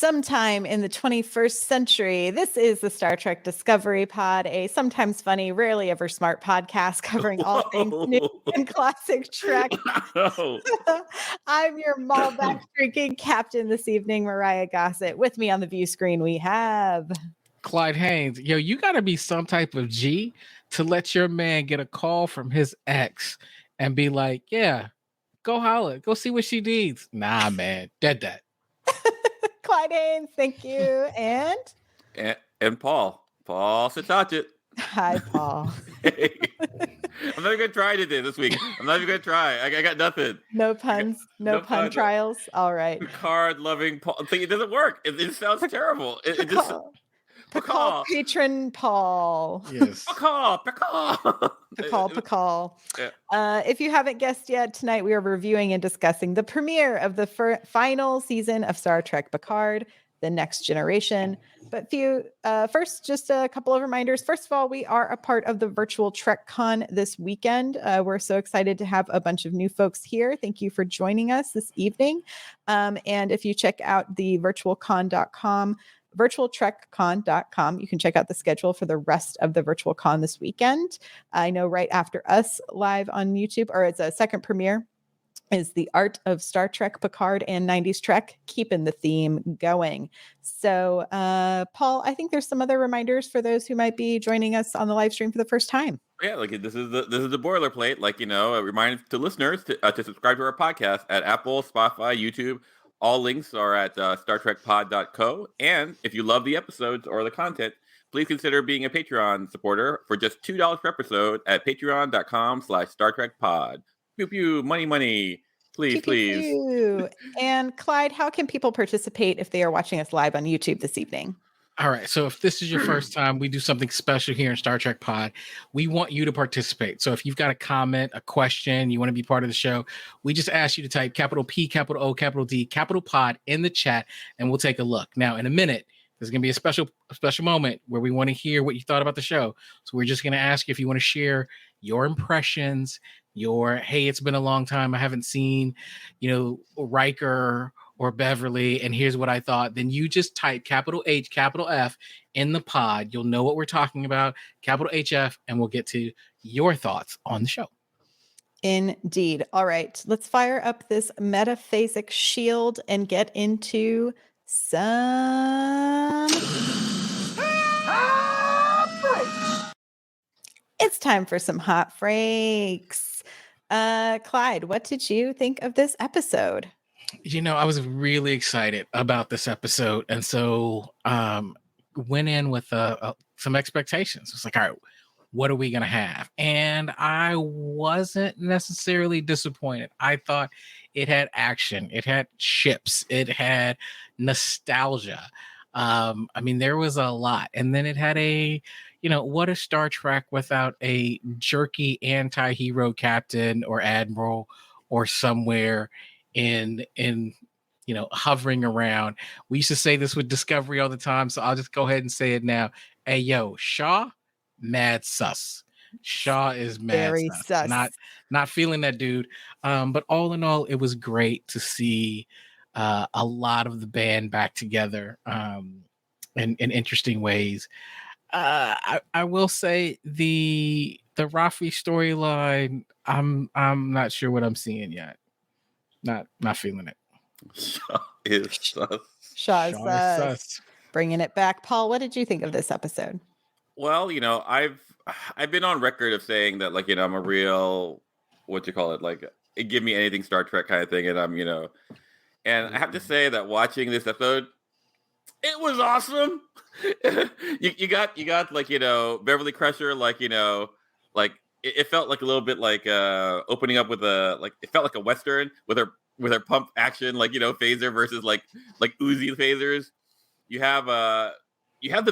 sometime in the 21st century. This is the Star Trek Discovery Pod, a sometimes funny, rarely ever smart podcast covering all things new and classic Trek. Wow. I'm your Malbec drinking captain this evening, Myrriah Gossett. With me on the view screen, we have Clyde Haynes. Yo, you got to be some type of G to let your man get a call from his ex and be like, yeah, go holler, go see what she needs. Nah, man, dead that. Clyde Haynes. Thank you. And Paul Sitachet. Hi, Paul. Hey. I'm not even gonna try today this week. I'm not even gonna try. I got nothing. No puns. No pun trials. All right. Picard loving Paul. It doesn't work. It sounds terrible. It just Picard patron Paul. Yes. Picard. Yeah. If you haven't guessed yet, tonight we are reviewing and discussing the premiere of the final season of Star Trek Picard, The Next Generation. But first, just a couple of reminders. First of all, we are a part of the virtual TrekCon this weekend. We're so excited to have a bunch of new folks here. Thank you for joining us this evening. And if you check out the virtualtreccon.com, you can check out the schedule for the rest of the virtual con this weekend. I know right after us live on YouTube, or it's a second premiere, is The Art of Star Trek Picard and 90s Trek, keeping the theme going. So, Paul, I think there's some other reminders for those who might be joining us on the live stream for the first time. Yeah, like this is the boilerplate. Like, a reminder to listeners to subscribe to our podcast at Apple, Spotify, YouTube. All links are at StarTrekPod.co. And if you love the episodes or the content, please consider being a Patreon supporter for just $2 per episode at patreon.com/StarTrekPod. Pew pew, money, please, please. Pew. And Clyde, how can people participate if they are watching us live on YouTube this evening? All right. So if this is your first time, we do something special here in Star Trek Pod. We want you to participate. So if you've got a comment, a question, you want to be part of the show, we just ask you to type capital P, capital O, capital D, capital Pod in the chat, and we'll take a look. Now, in a minute, there's going to be a special moment where we want to hear what you thought about the show. So we're just going to ask you if you want to share your impressions, hey, it's been a long time, I haven't seen, Riker or Beverly, and here's what I thought. Then you just type capital H, capital F in the pod. You'll know what we're talking about, capital HF, and we'll get to your thoughts on the show. Indeed. All right, let's fire up this metaphasic shield and get into some It's time for some hot freaks. Clyde, what did you think of this episode? I was really excited about this episode. And so went in with some expectations. It's like, all right, what are we going to have? And I wasn't necessarily disappointed. I thought it had action. It had ships. It had nostalgia. There was a lot. And then it had what is Star Trek without a jerky anti-hero captain or admiral or somewhere in hovering around. We used to say this with Discovery all the time, so I'll just go ahead and say it now. Hey, yo, Shaw, mad sus. Shaw is mad very sus. Not feeling that dude. But all in all, it was great to see a lot of the band back together in interesting ways. I will say the Rafi storyline, I'm not sure what I'm seeing yet. Not feeling it. Shaw is sus. Shaw is sus. Bringing it back. Paul, what did you think of this episode? Well, I've been on record of saying that, I'm a real, give me anything Star Trek kind of thing, and I'm, and I have to say that watching this episode, it was awesome. you got Beverly Crusher, it felt like a little bit like opening up with it felt like a Western with her pump action, phaser versus like Uzi phasers. You have the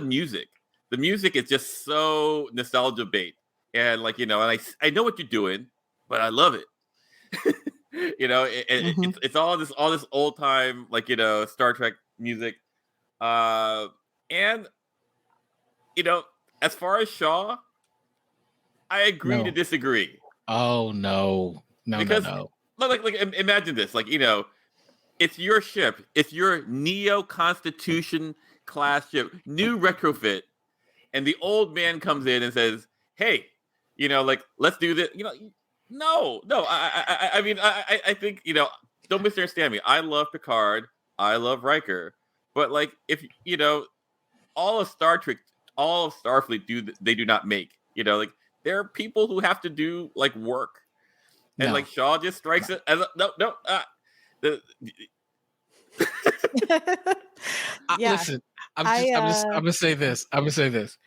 music. The music is just so nostalgia bait. And and I know what you're doing, but I love it. It's all this old time, Star Trek music. And as far as Shaw, I agree to disagree. Oh no. Because, imagine this, if it's your ship. It's your Neo Constitution class ship, new retrofit, and the old man comes in and says, "Hey, like let's do this." No. I mean, I think don't misunderstand me. I love Picard. I love Riker, but like if all of Star Trek, all of Starfleet they do not make. Like there are people who have to do like work, and No. like Shaw just strikes it as no. Yeah. Listen, I'm gonna say this. I'm gonna say this.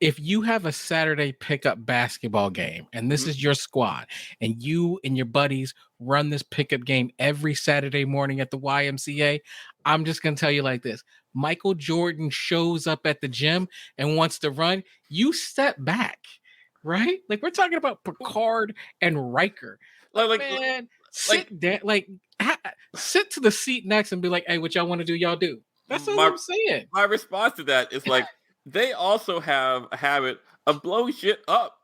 If you have a Saturday pickup basketball game and this is your squad and you and your buddies run this pickup game every Saturday morning at the YMCA, I'm just going to tell you like this. Michael Jordan shows up at the gym and wants to run, you step back, right? Like we're talking about Picard and Riker. Man, sit down, sit to the seat next and be like, hey, what y'all want to do, y'all do. That's what I'm saying. My response to that is like, they also have a habit of blowing shit up.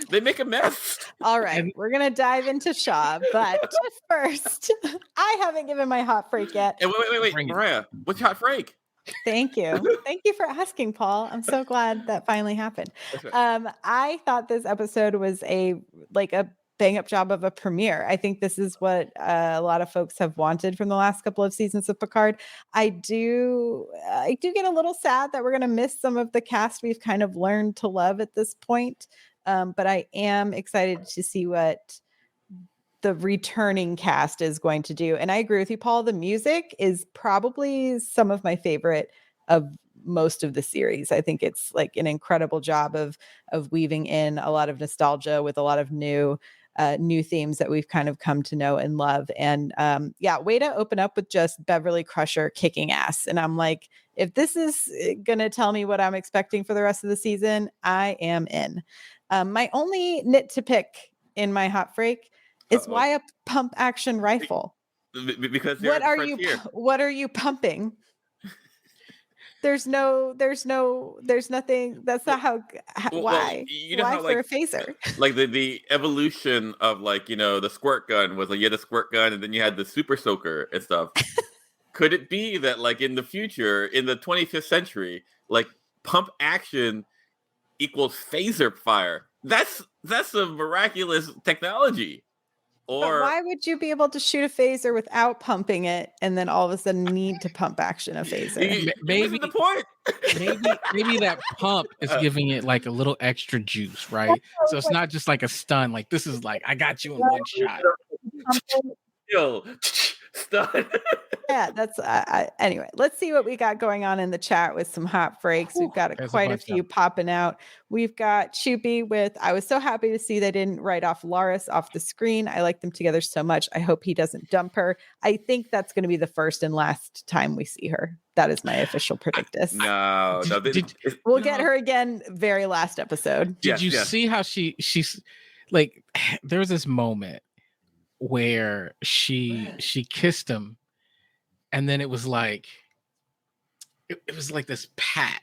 They make a mess. All right, we're gonna dive into Shaw, but first, I haven't given my hot freak yet. And wait, Myrriah, what's your hot freak? Thank you for asking, Paul. I'm so glad that finally happened. Right. I thought this episode was a bang up job of a premiere. I think this is what a lot of folks have wanted from the last couple of seasons of Picard. I do get a little sad that we're going to miss some of the cast we've kind of learned to love at this point. But I am excited to see what the returning cast is going to do. And I agree with you, Paul. The music is probably some of my favorite of most of the series. I think it's like an incredible job of weaving in a lot of nostalgia with a lot of new themes that we've kind of come to know and love. And way to open up with just Beverly Crusher kicking ass. And I'm like, if this is going to tell me what I'm expecting for the rest of the season, I am in. My only nit to pick in my hot freak is why a pump action rifle? Because what are you pumping? There's nothing. That's not how. Why? Why for a phaser? Like the evolution of the squirt gun was like you had the squirt gun and then you had the super soaker and stuff. Could it be that in the future, in the 25th century, pump action equals phaser fire? That's a miraculous technology. But why would you be able to shoot a phaser without pumping it, and then all of a sudden need to pump action a phaser? Maybe the point. maybe that pump is giving it like a little extra juice, right? So it's not just like a stun. Like this is like I got you in one shot. Yo, stun. Yeah, that's anyway. Let's see what we got going on in the chat with some hot breaks. We've got quite a few popping out. We've got Choopy with, I was so happy to see they didn't write off Laris off the screen. I like them together so much. I hope he doesn't dump her. I think that's going to be the first and last time we see her. That is my official predictus. No. We'll get her again very last episode. Did you see how she's like, there was this moment where she kissed him, and then it was like it was like this pat,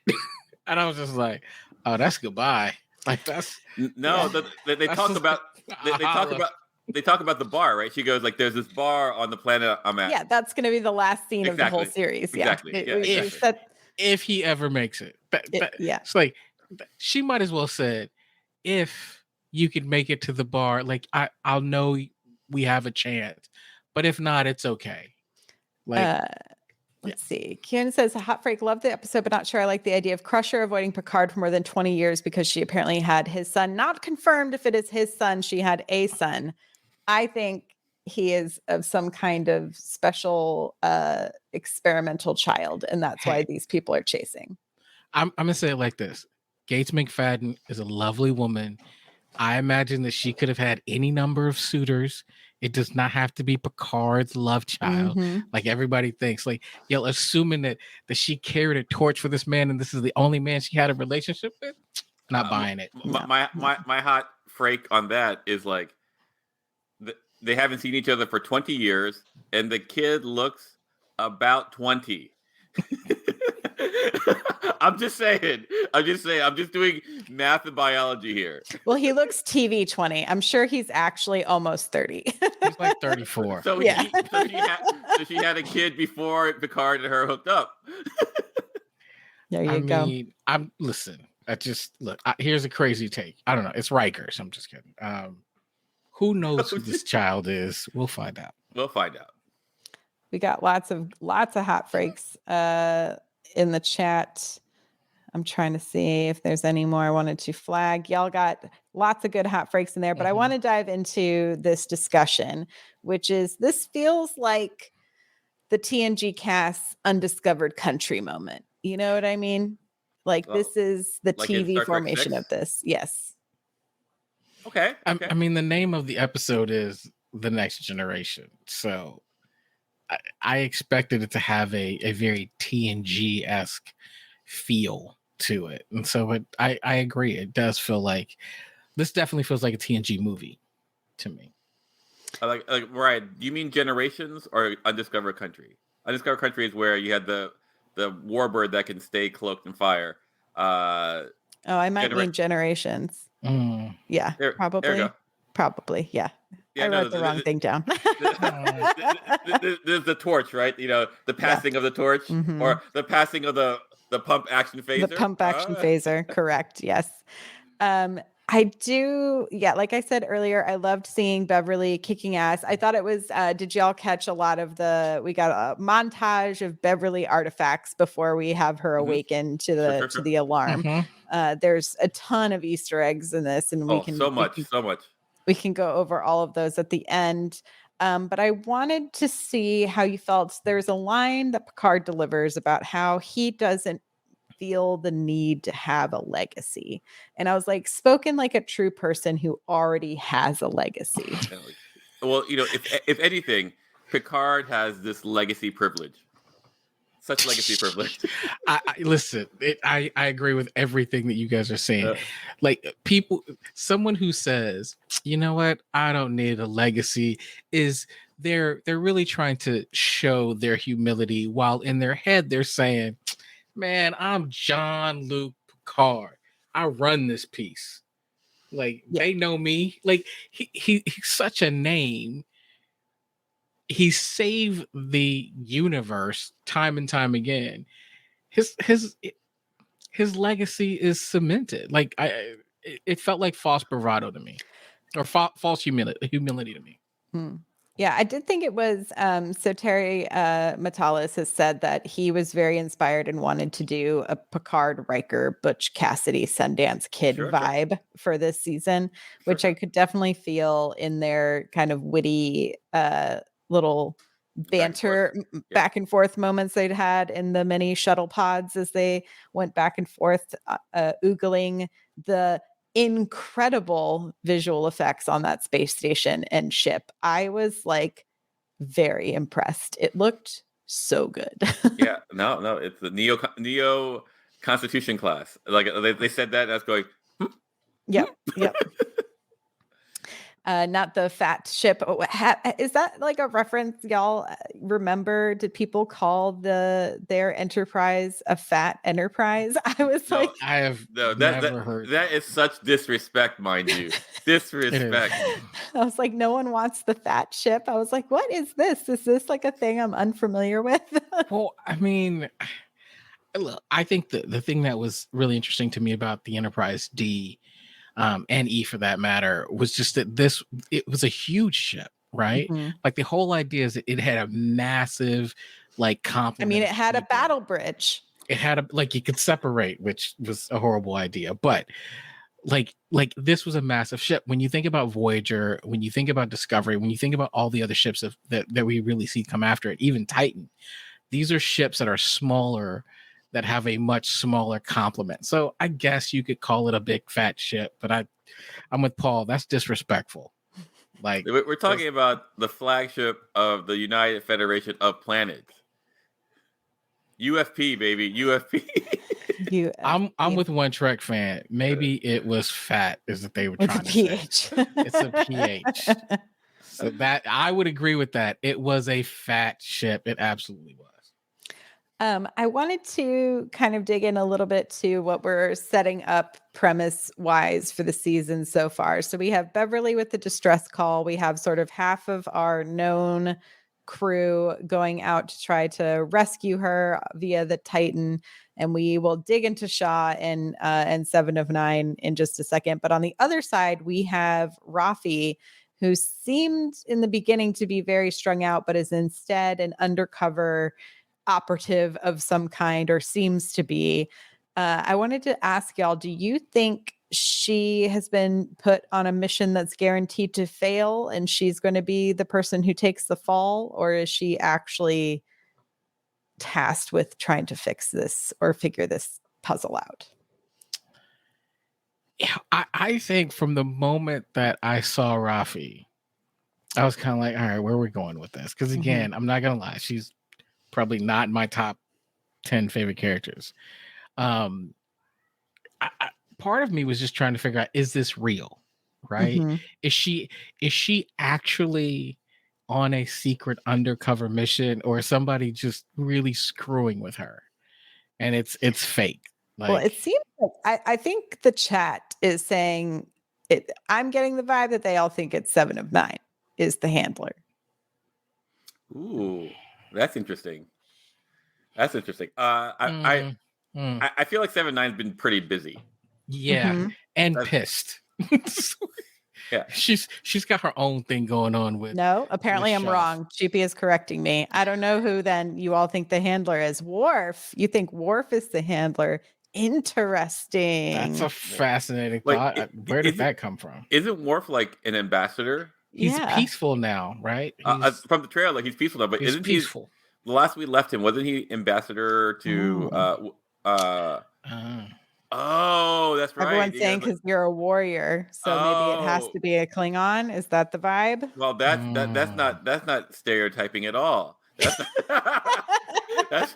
and I was just like, oh, that's goodbye. Like that's no. Yeah. They talk about the bar, right? She goes like, "There's this bar on the planet I'm at." Yeah, that's going to be the last scene of the whole series. Exactly. If he ever makes it, it's like she might as well said, "If you could make it to the bar, like I'll know we have a chance, but if not, it's okay." Let's see. Kieran says, hot freak, loved the episode, but not sure I like the idea of Crusher avoiding Picard for more than 20 years because she apparently had his son. Not confirmed if it is his son. She had a son. I think he is of some kind of special experimental child, and that's why these people are chasing. I'm going to say it like this. Gates McFadden is a lovely woman. I imagine that she could have had any number of suitors. It does not have to be Picard's love child, like everybody thinks. Like, assuming that she carried a torch for this man, and this is the only man she had a relationship with. Not buying it. My hot freak on that is like, they haven't seen each other for 20 years, and the kid looks about 20. I'm just saying. I'm just saying. I'm just doing math and biology here. Well, he looks TV 20. I'm sure he's actually almost 30. He's like 34. So Yeah. she had a kid before Picard and her hooked up. There you I go. mean, listen. Here's a crazy take. I don't know. It's Riker, so I'm just kidding. Who knows who this child is? We'll find out. We'll find out. We got lots of hot freaks in the chat. I'm trying to see if there's any more I wanted to flag. Y'all got lots of good hot freaks in there, but I want to dive into this discussion, which is this feels like the TNG cast undiscovered country moment. You know what I mean? Like this is the like in TV Star Trek formation 6? of this. Yes. Okay. I mean, the name of the episode is The Next Generation. So I expected it to have a very TNG-esque feel to it. And so I agree. It does feel like, this definitely feels like a TNG movie to me. Like right. Do you mean Generations or Undiscovered Country? Undiscovered Country is where you had the warbird that can stay cloaked in fire. I might mean Generations. Yeah, probably. There you go. Probably, yeah. I wrote the wrong thing down. There's the torch, right? You know, the passing of the torch, or the passing of the pump action phaser. The pump action phaser, correct? Yes. I do. Yeah, like I said earlier, I loved seeing Beverly kicking ass. I thought it was. Did y'all catch a lot of we got a montage of Beverly artifacts before we have her awaken to the alarm. There's a ton of Easter eggs in this, and we can so much. We can go over all of those at the end. But I wanted to see how you felt. There's a line that Picard delivers about how he doesn't feel the need to have a legacy. And I was like, spoken like a true person who already has a legacy. Well, you know, if anything, Picard has this legacy privilege. Such legacy privilege. Listen, I agree with everything that you guys are saying. Like someone who says, you know what, I don't need a legacy, they're really trying to show their humility, while in their head they're saying, man, I'm Jean-Luc Picard. I run this piece. Like they know me. Like he's such a name. He saved the universe time and time again. His legacy is cemented. Like it felt like false bravado to me, or false humility to me. Yeah, I did think it was. So Terry Metalis has said that he was very inspired and wanted to do a Picard, Riker, Butch Cassidy, Sundance Kid vibe for this season, which I could definitely feel in their kind of witty little banter back and forth moments they'd had in the many shuttle pods as they went back and forth, oogling the incredible visual effects on that space station and ship. I was like very impressed. It looked so good. No, it's the Neo Constitution class. Like they said that, and I was going, Yep. Not the fat ship. Is that like a reference y'all remember? Did people call their Enterprise a fat Enterprise? I was like, I have never heard. That is such disrespect, mind you. Disrespect. I was like, no one wants the fat ship. I was like, what is this? Is this like a thing I'm unfamiliar with? Well, I mean, look, I think the thing that was really interesting to me about the Enterprise D, and E for that matter, was just that it was a huge ship, right? Like the whole idea is that it had a massive complement. I mean, it had a battle bridge. It had you could separate, which was a horrible idea, but like this was a massive ship. When you think about Voyager, when you think about Discovery, when you think about all the other ships that we really see come after it, even Titan, these are ships that are smaller, that have a much smaller complement. So I guess you could call it a big fat ship, but I'm with Paul. That's disrespectful. Like we're talking about the flagship of the United Federation of Planets. UFP, baby, UFP. I'm with One Trek fan. Maybe it was fat, is what they were trying to say. It's a pH. So that I would agree with that. It was a fat ship. It absolutely was. I wanted to kind of dig in a little bit to what we're setting up premise wise for the season so far. So we have Beverly with the distress call. We have sort of half of our known crew going out to try to rescue her via the Titan. And we will dig into Shaw and Seven of Nine in just a second. But on the other side, we have Rafi, who seemed in the beginning to be very strung out, but is instead an undercover operative of some kind, or seems to be. I wanted to ask y'all, do you think she has been put on a mission that's guaranteed to fail and she's going to be the person who takes the fall, or is she actually tasked with trying to fix this or figure this puzzle out? Yeah, I think from the moment that I saw Rafi, I was kind of like, all right, where are we going with this? Because again, I'm not gonna lie, she's probably not my top 10 favorite characters. Part of me was just trying to figure out, is this real? Right? Is she actually on a secret undercover mission, or is somebody just really screwing with her and it's fake? Like, well, it seems like I think the chat is saying it. I'm getting the vibe that they all think it's Seven of Nine is the handler. Ooh, that's interesting. That's interesting. I feel like 7-9's been pretty busy. Yeah, and pissed. Yeah, she's got her own thing going on with. No, apparently I'm wrong. Cheapy is correcting me. I don't know who then you all think the handler is. Worf. You think Worf is the handler? Interesting. That's a fascinating thought. Where did that come from? Isn't Worf like an ambassador? He's peaceful now, right? From the trailer, he's peaceful now. But isn't peaceful? The last we left him, wasn't he ambassador to? Oh, that's right. Everyone's saying because you're a warrior, so maybe it has to be a Klingon. Is that the vibe? Well, that's not stereotyping at all. That's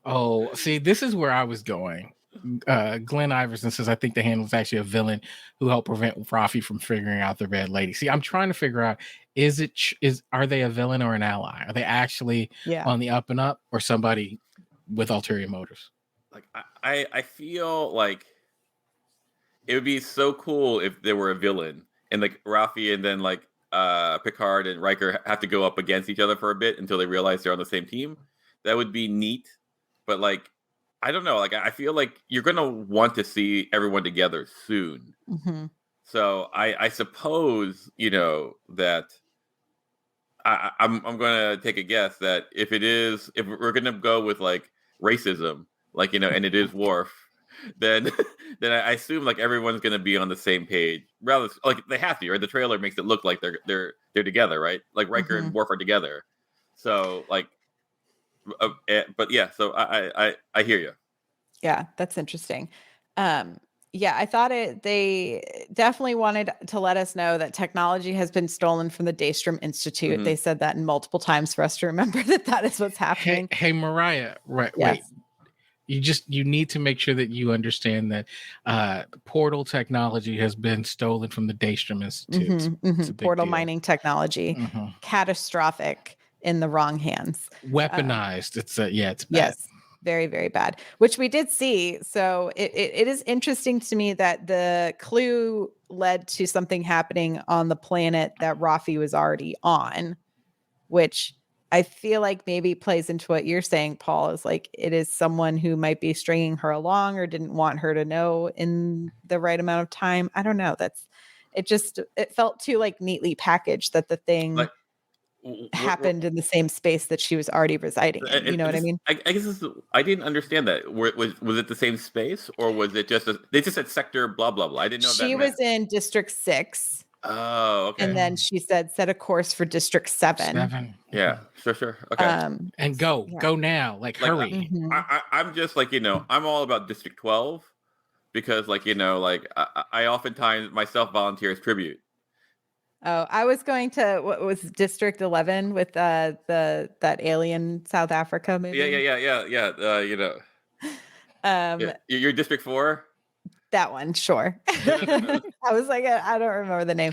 Oh, see, this is where I was going. Glenn Iverson says, I think the handler is actually a villain who helped prevent Rafi from figuring out the Red Lady. See, I'm trying to figure out, are they a villain or an ally? Are they actually on the up and up, or somebody with ulterior motives? Like, I feel like it would be so cool if there were a villain and like Rafi and then like Picard and Riker have to go up against each other for a bit until they realize they're on the same team. That would be neat. But like, I don't know. Like, I feel like you're gonna want to see everyone together soon. So I suppose that I'm gonna take a guess that if we're gonna go with like racism, like and it is Worf, then I assume like everyone's gonna be on the same page. Rather, like they have to, right? The trailer makes it look like they're together, right? Like Riker and Worf are together. So like. But yeah, so I hear you. Yeah, that's interesting. I thought they definitely wanted to let us know that technology has been stolen from the Daystrom Institute. They said that multiple times for us to remember that is what's happening. Hey Myrriah, right? Yes. Wait, you need to make sure that you understand that portal technology has been stolen from the Daystrom Institute. Portal mining technology, catastrophic. In the wrong hands, weaponized. It's bad. Yes, very, very bad, which we did see. So it is interesting to me that the clue led to something happening on the planet that Rafi was already on, which I feel like maybe plays into what you're saying, Paul, is like it is someone who might be stringing her along or didn't want her to know in the right amount of time. I don't know. It felt too like neatly packaged that the thing happened in the same space that she was already residing in. You know what I mean? I guess I didn't understand that. Was it the same space, or was it just they just said sector blah blah blah? I didn't know she was in District 6. Oh, okay. And then she said set a course for District 7. Yeah, sure. Okay. And go now, like hurry. I'm just like I'm all about District 12 because like I oftentimes myself volunteer as tribute. Oh, I was going to what was District 11 with that alien South Africa movie. Yeah. You're District 4. That one, sure. I was like, I don't remember the name.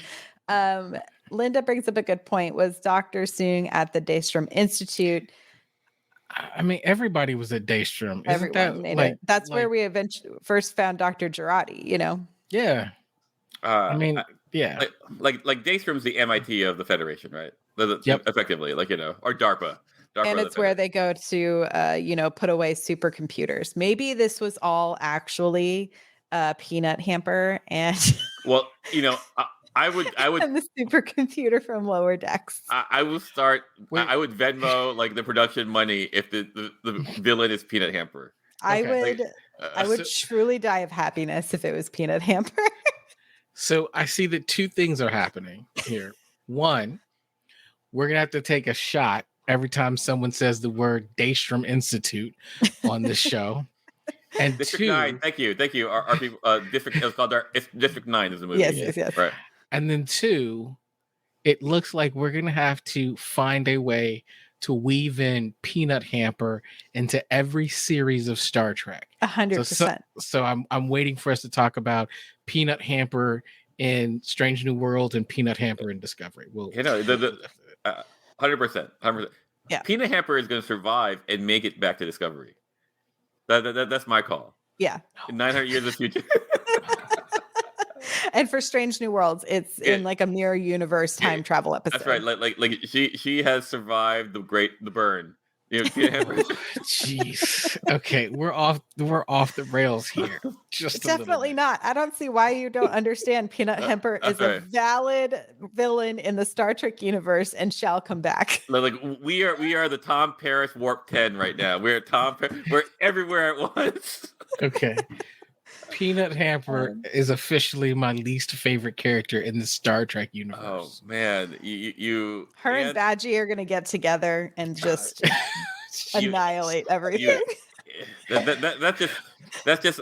Linda brings up a good point. Was Dr. Soong at the Daystrom Institute? I mean, everybody was at Daystrom. Isn't that Everyone made like it. That's where like we eventually first found Dr. Girardi, you know? yeah? I Uh, mean, I- yeah. like Daystrom's the MIT of the Federation, right? Yep. Effectively, like or DARPA, And of the it's where Federation. they go to, put away supercomputers. Maybe this was all actually a peanut hamper and Well, I would and the supercomputer from Lower Decks. I will start. Wait. I would Venmo like the production money if the villain is Peanut Hamper. I Okay. would I would truly die of happiness if it was peanut hamper. So I see that two things are happening here. One, we're gonna have to take a shot every time someone says the word Daystrom Institute on this show. And District two, 9. Thank you. Our people. District. It's called it's District 9 is the movie. Yes. Right. and then two, it looks like we're gonna have to find a way to weave in Peanut Hamper into every series of Star Trek. 100%. So I'm waiting for us to talk about Peanut Hamper in Strange New World and Peanut Hamper in Discovery. We'll 100%. 100%. Yeah. Peanut Hamper is going to survive and make it back to Discovery. That's my call. Yeah. In 900 years of the future. And for Strange New Worlds, it's in like a mirror universe time travel episode. That's right. Like she has survived the burn. Peanut Hamper. Jeez. Okay, we're off the rails here. Just Definitely not. I don't see why you don't understand Peanut Hamper is a valid villain in the Star Trek universe and shall come back. Like we are the Tom Paris Warp 10 right now. We're everywhere at once. Okay. Peanut Hamper is officially my least favorite character in the Star Trek universe. Oh man, you her and Badgie are gonna get together and just annihilate everything. That's just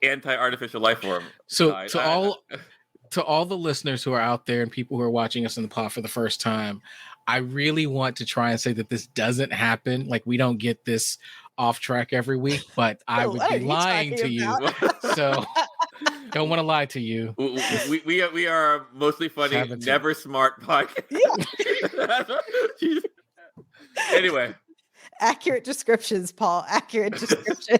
anti-artificial life form. So to all the listeners who are out there and people who are watching us in the pod for the first time, I really want to try and say that this doesn't happen. Like we don't get this off track every week, but I would be lying to you. So don't want to lie to you. We are a mostly funny, never smart podcast. Yeah. Anyway. Accurate descriptions, Paul. Accurate descriptions.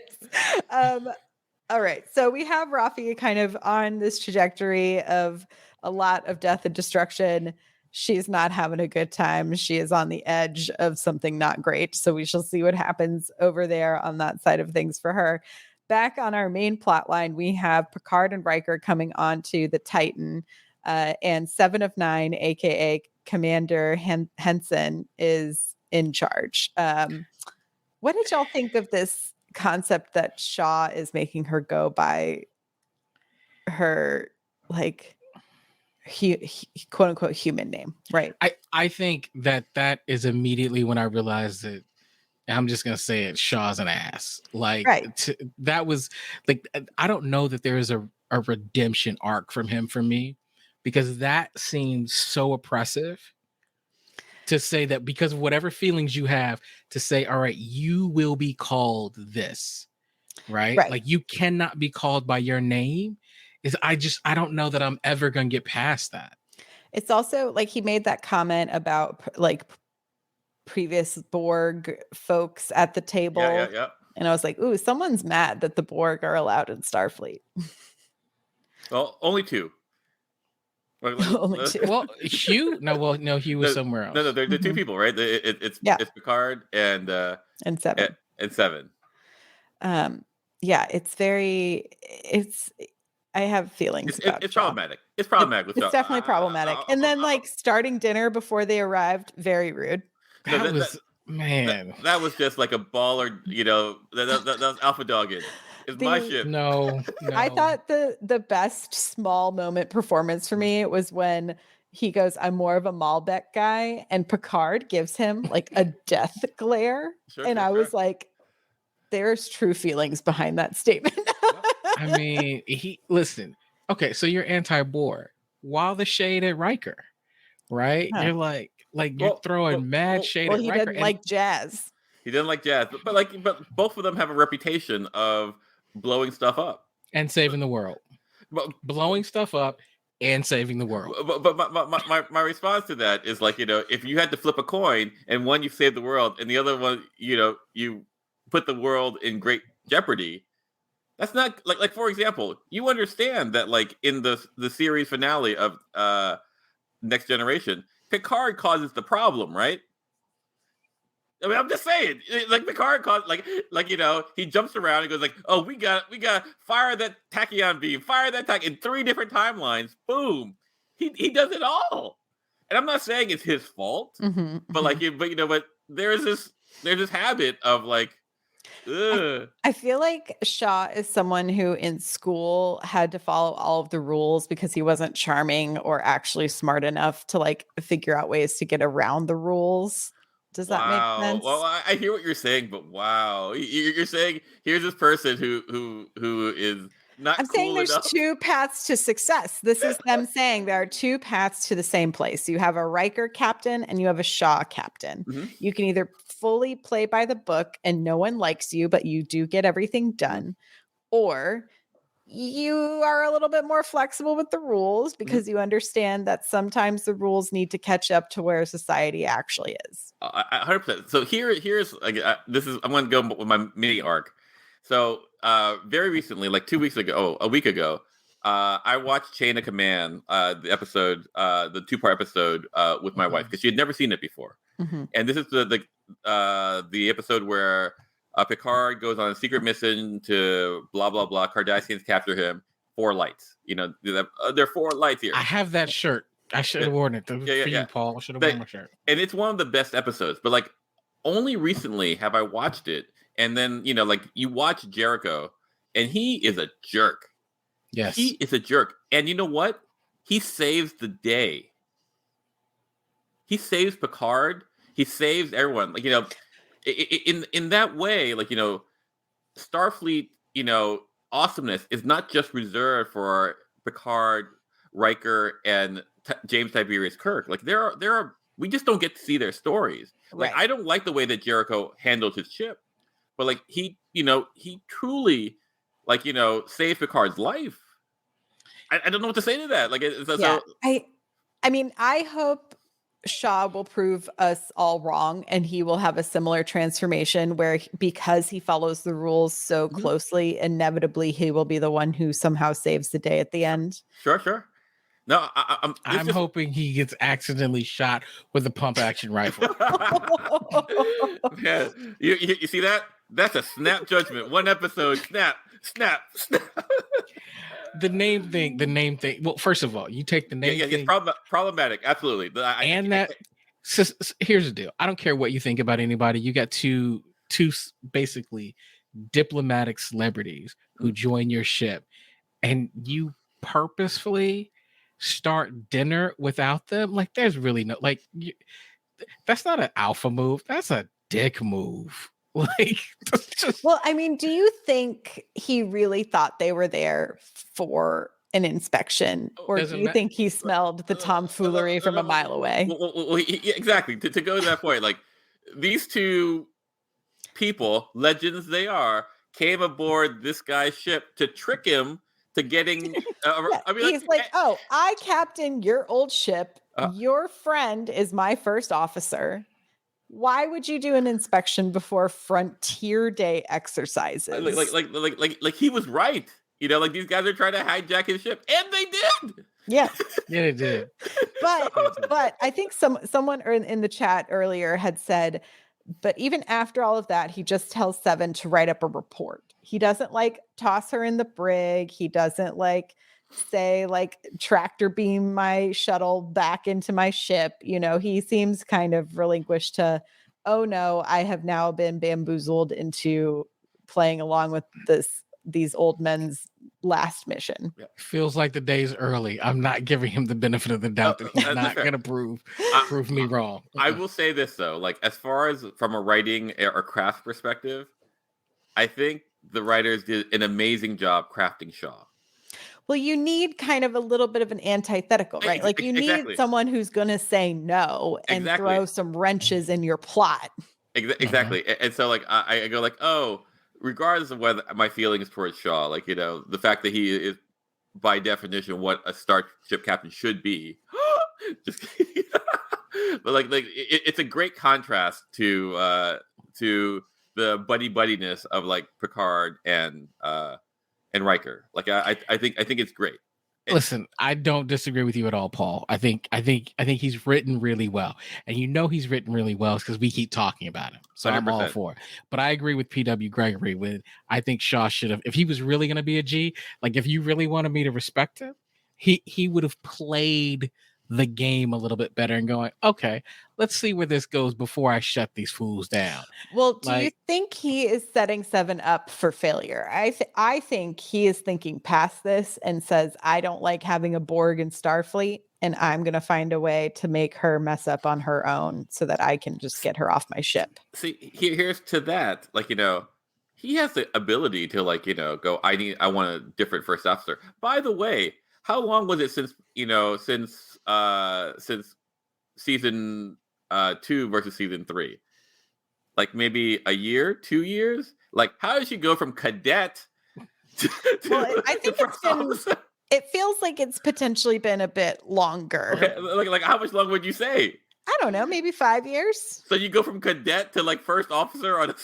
All right. So we have Rafi kind of on this trajectory of a lot of death and destruction. She's not having a good time. She is on the edge of something not great. So we shall see what happens over there on that side of things for her. Back on our main plot line, we have Picard and Riker coming onto the Titan, and 7 of 9, aka Commander Henson, is in charge. What did y'all think of this concept that Shaw is making her go by her quote unquote human name, right? I think that is immediately when I realized that I'm just gonna say it, Shaw's an ass. Like right. That was like, I don't know that there is a redemption arc from him for me, because that seems so oppressive to say that because of whatever feelings you have, to say, all right, you will be called this, right? Like you cannot be called by your name. I don't know that I'm ever going to get past that. It's also like he made that comment about like previous Borg folks at the table. Yeah. And I was like, ooh, someone's mad that the Borg are allowed in Starfleet. Well, only 2. Only 2. Well, Hugh? No, Hugh was somewhere else. No, they're 2 people, right? It's Picard and 7. And 7. Yeah, I have feelings about it's problematic. It's problematic. It's definitely problematic. And then like starting dinner before they arrived, very rude. That was just like a baller, that was alpha dogging. It's my ship. No. I thought the best small moment performance for me was when he goes, I'm more of a Malbec guy, and Picard gives him like a death glare. I was like, there's true feelings behind that statement. I mean, listen. Okay, so you're anti-Borg. While the shade at Riker, right? Huh. You're like you're throwing mad shade at Riker. He didn't like jazz. He didn't like jazz, but both of them have a reputation of blowing stuff up and saving the world. Blowing stuff up and saving the world. But my response to that is like, if you had to flip a coin and one you save the world and the other one, you put the world in great jeopardy. That's not like for example, you understand that like in the series finale of Next Generation, Picard causes the problem, right? I mean, I'm just saying, like Picard caused, he jumps around and goes like, "Oh, we got fire that tachyon beam, fire that tach in 3 different timelines." Boom, he does it all, and I'm not saying it's his fault, but like, but there's this habit of like, ugh. I feel like Shaw is someone who in school had to follow all of the rules because he wasn't charming or actually smart enough to like figure out ways to get around the rules. Does that make sense? Well, I hear what you're saying, but wow, you're saying here's this person who is not. I'm saying there's enough. 2 paths to success. This is them saying there are 2 paths to the same place. You have a Riker captain and you have a Shaw captain. Mm-hmm. You can either fully play by the book and no one likes you, but you do get everything done, or you are a little bit more flexible with the rules because you understand that sometimes the rules need to catch up to where society actually is. 100%. So here's like, I'm going to go with my mini arc. So very recently, like a week ago, I watched Chain of Command, the episode, the 2-part episode with my wife because she had never seen it before. And this is the episode where Picard goes on a secret mission to blah blah blah. Cardassians capture him. 4 lights. There are 4 lights here. I have that shirt. I should have worn it for you, Paul. I should have worn my shirt. And it's one of the best episodes. But like, only recently have I watched it. And then like you watch Jericho, and he is a jerk. Yes, he is a jerk. And you know what? He saves the day. He saves Picard. He saves everyone. Like in that way, like Starfleet, awesomeness is not just reserved for Picard, Riker, and James Tiberius Kirk. Like there are we just don't get to see their stories. Like I don't like the way that Jericho handled his ship, but like he truly like saved Picard's life. I don't know what to say to that. Like I mean, I hope Shaw will prove us all wrong and he will have a similar transformation where because he follows the rules so closely, inevitably he will be the one who somehow saves the day at the end. Sure. No, I'm hoping he gets accidentally shot with a pump action rifle. Yeah, you see that? That's a snap judgment. 1 episode, snap. The name thing. Well, first of all, you take the name thing. It's problematic. Absolutely. Here's the deal. I don't care what you think about anybody. You got two basically diplomatic celebrities who join your ship, and you purposefully start dinner without them. Like, there's really no that's not an alpha move. That's a dick move. Like, well, I mean, do you think he really thought they were there for an inspection, or do you think he smelled the tomfoolery from a mile away? Well, exactly. To go to that point, like these 2 people, legends they are, came aboard this guy's ship to trick him to getting. I mean, he's like, "Oh, I captain your old ship. Your friend is my first officer. Why would you do an inspection before Frontier Day exercises?" Like he was right. Like these guys are trying to hijack his ship, and they did. Yeah, they did. But I think someone in the chat earlier had said, but even after all of that, he just tells Seven to write up a report. He doesn't toss her in the brig. He doesn't say tractor beam my shuttle back into my ship. He seems kind of relinquished to, oh no, I have now been bamboozled into playing along with these old men's last mission. Feels like the day's early. I'm not giving him the benefit of the doubt that he's not going to prove me wrong. I will say this though, like as far as from a writing or craft perspective, I think the writers did an amazing job crafting Shaw. Well, you need kind of a little bit of an antithetical, right? Like you need someone who's going to say no and throw some wrenches in your plot. Exactly. And so I go oh, regardless of whether my feelings towards Shaw, the fact that he is by definition what a starship captain should be. Just kidding. But it's a great contrast to the buddiness of like Picard and Riker. Like I think it's great. Listen, I don't disagree with you at all, Paul. I think he's written really well, and he's written really well because we keep talking about him. So 100%. I'm all for it. But I agree with P.W. Gregory. I think Shaw should have, if he was really going to be a G, like if you really wanted me to respect him, he would have played the game a little bit better and going, okay, let's see where this goes before I shut these fools down. Well, do you think he is setting Seven up for failure? I think he is thinking past this and says, I don't like having a Borg in Starfleet, and I'm going to find a way to make her mess up on her own so that I can just get her off my ship. See, here's to that. Like, he has the ability to go, I want a different first officer. By the way, how long was it since season 2 versus season 3? Like maybe a year, 2 years? Like, how did she go from cadet to well, I think it feels like it's potentially been a bit longer. Okay, like how much longer would you say? I don't know, maybe 5 years. So you go from cadet to like first officer on a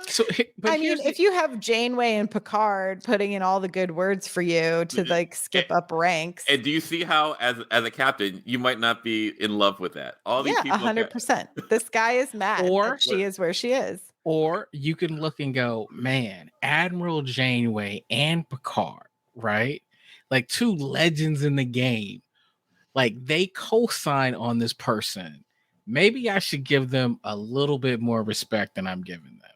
So, I mean, if you have Janeway and Picard putting in all the good words for you to skip up ranks. And do you see how, as a captain, you might not be in love with that? All these people, 100%. This guy is mad that she is where she is. Or you can look and go, man, Admiral Janeway and Picard, right? Like 2 legends in the game. Like they co-sign on this person. Maybe I should give them a little bit more respect than I'm giving them.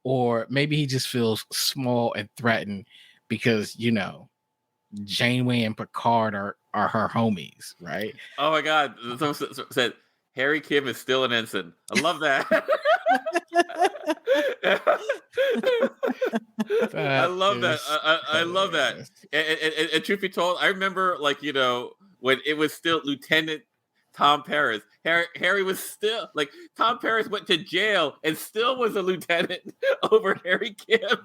Or maybe he just feels small and threatened because, Janeway and Picard are her homies, right? Oh my God. Someone said, Harry Kim is still an ensign. I love that. I love that. I love that. And truth be told, I remember when it was still Lieutenant Tom Paris. Harry was still Tom Paris went to jail and still was a lieutenant over Harry Kim.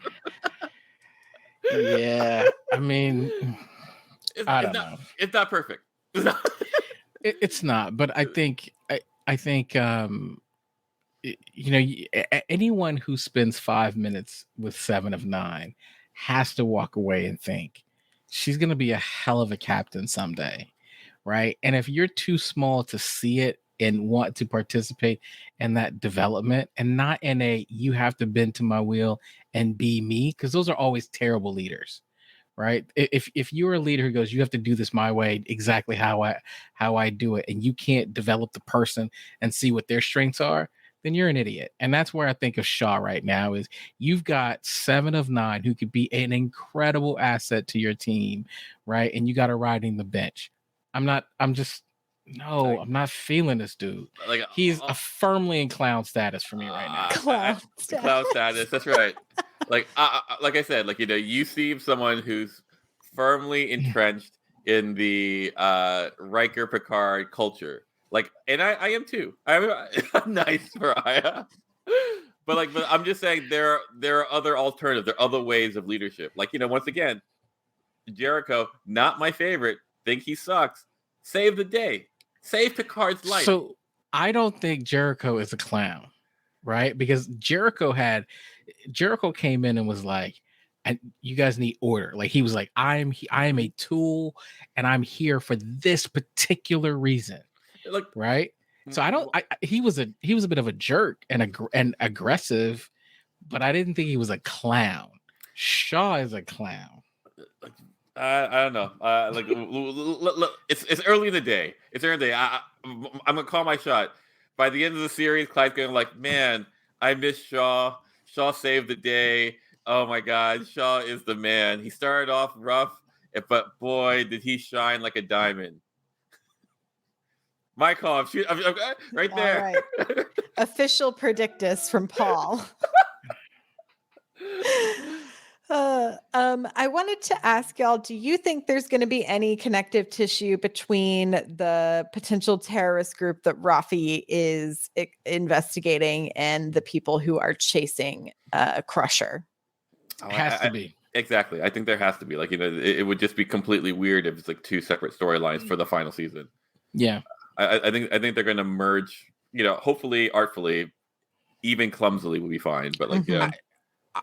Yeah, I mean, I don't know. It's not perfect. It's not, but I think anyone who spends 5 minutes with 7 of 9 has to walk away and think she's going to be a hell of a captain someday. Right. And if you're too small to see it and want to participate in that development and not in you have to bend to my wheel and be me, because those are always terrible leaders. Right. If you're a leader who goes, you have to do this my way, exactly how I do it, and you can't develop the person and see what their strengths are, then you're an idiot. And that's where I think of Shaw right now is you've got 7 of 9 who could be an incredible asset to your team. Right. And you got to riding the bench. I'm not feeling this dude. He's firmly in clown status for me right now. Clown status. That's right. Like I said, you see someone who's firmly entrenched in the Riker Picard culture. And I am too. I'm nice, Myrriah. But I'm just saying there are other alternatives. There are other ways of leadership. Once again, Jericho, not my favorite. Think he sucks. Save the day. Save Picard's life. So I don't think Jericho is a clown, right? Because Jericho came in and was like, and you guys need order. Like he was like, I am a tool and I'm here for this particular reason. Right. So he was a bit of a jerk and aggressive, but I didn't think he was a clown. Shaw is a clown. I don't know. It's early in the day. I'm gonna call my shot. By the end of the series, Clyde's gonna man, I miss Shaw. Shaw saved the day. Oh my God, Shaw is the man. He started off rough, but boy, did he shine like a diamond. My call. I'm right there. All right. Official predictus from Paul. I wanted to ask y'all, do you think there's going to be any connective tissue between the potential terrorist group that Rafi is investigating and the people who are chasing Crusher? It has to be. Exactly. I think there has to be it would just be completely weird if it's like two separate storylines for the final season. Yeah. I think they're going to merge. Hopefully artfully, even clumsily would be fine. But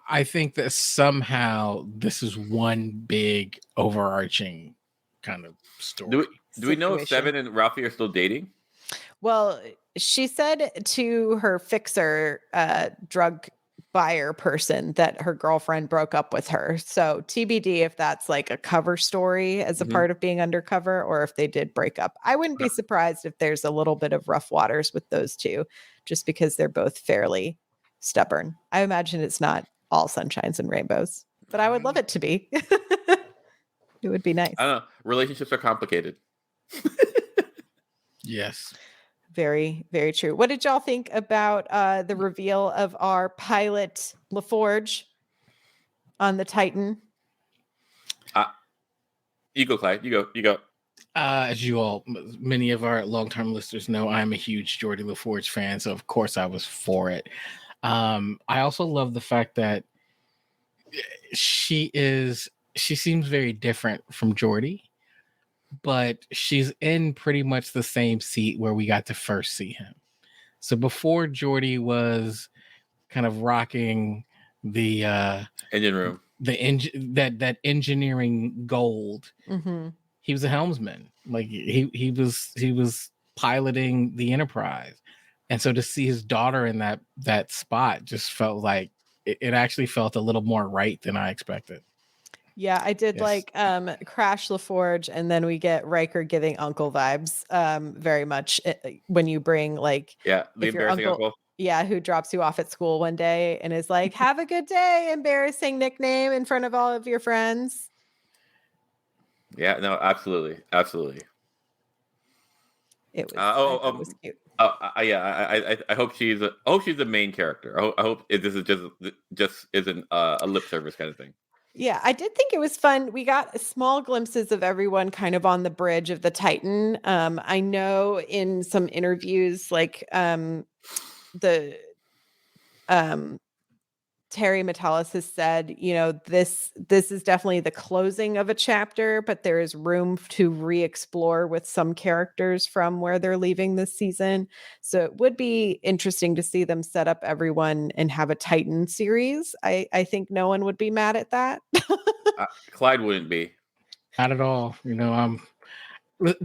I think that somehow this is one big overarching kind of story. Do we know if Situation. Seven and Ralphie are still dating? Well, she said to her fixer, drug buyer person, that her girlfriend broke up with her. So TBD if that's like a cover story as a Mhm. part of being undercover, or if they did break up. I wouldn't be surprised if there's a little bit of rough waters with those two, just because they're both fairly stubborn. I imagine it's not all sunshines and rainbows, but I would love it to be. It would be nice. I don't know. Relationships are complicated. Yes. Very, very true. What did y'all think about the reveal of our pilot LaForge on the Titan? You go, Clyde. You go. As you all, many of our long-term listeners know, I'm a huge Geordie LaForge fan, so of course I was for it. I also love the fact that she seems very different from Geordie, but she's in pretty much the same seat where we got to first see him. So before Geordie was kind of rocking the Engine room. that engineering gold. Mm-hmm. He was a helmsman. Like he was piloting the Enterprise, and so to see his daughter in that spot just felt like it actually felt a little more right than I expected. Yeah, I did Yes. like Crash LaForge, and then we get Riker giving uncle vibes very much when you bring like Yeah, the if your embarrassing uncle. yeah, who drops you off at school one day and is like, "Have a good day," embarrassing nickname in front of all of your friends. Yeah, no, absolutely. It was, Uh, I oh, thought it was cute. yeah. I hope she's the main character. I hope this is just isn't a lip service kind of thing. Yeah, I did think it was fun. We got small glimpses of everyone kind of on the bridge of the Titan. I know in some interviews, like the Terry Metalis has said, this is definitely the closing of a chapter, but there is room to re-explore with some characters from where they're leaving this season. So it would be interesting to see them set up everyone and have a Titan series. I think no one would be mad at that. Clyde wouldn't be. Not at all. Well,